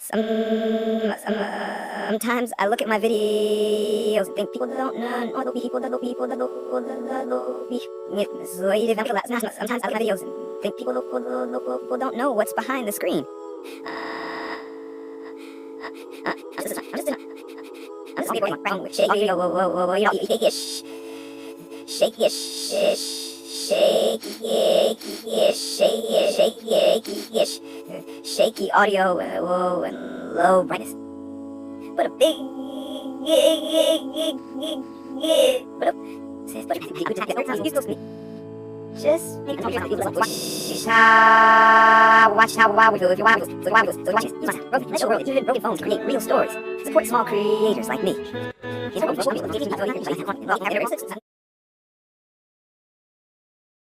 Sometimes I look at my videos and think people don't know other people. Sometimes I look at my videos and think people don't know what's behind the screen. I'm just getting my phone with shaky, shaky audio, and low brightness. But a big, just watch how we do. If you want to, let your broken phones create real stories. Support small creators like me.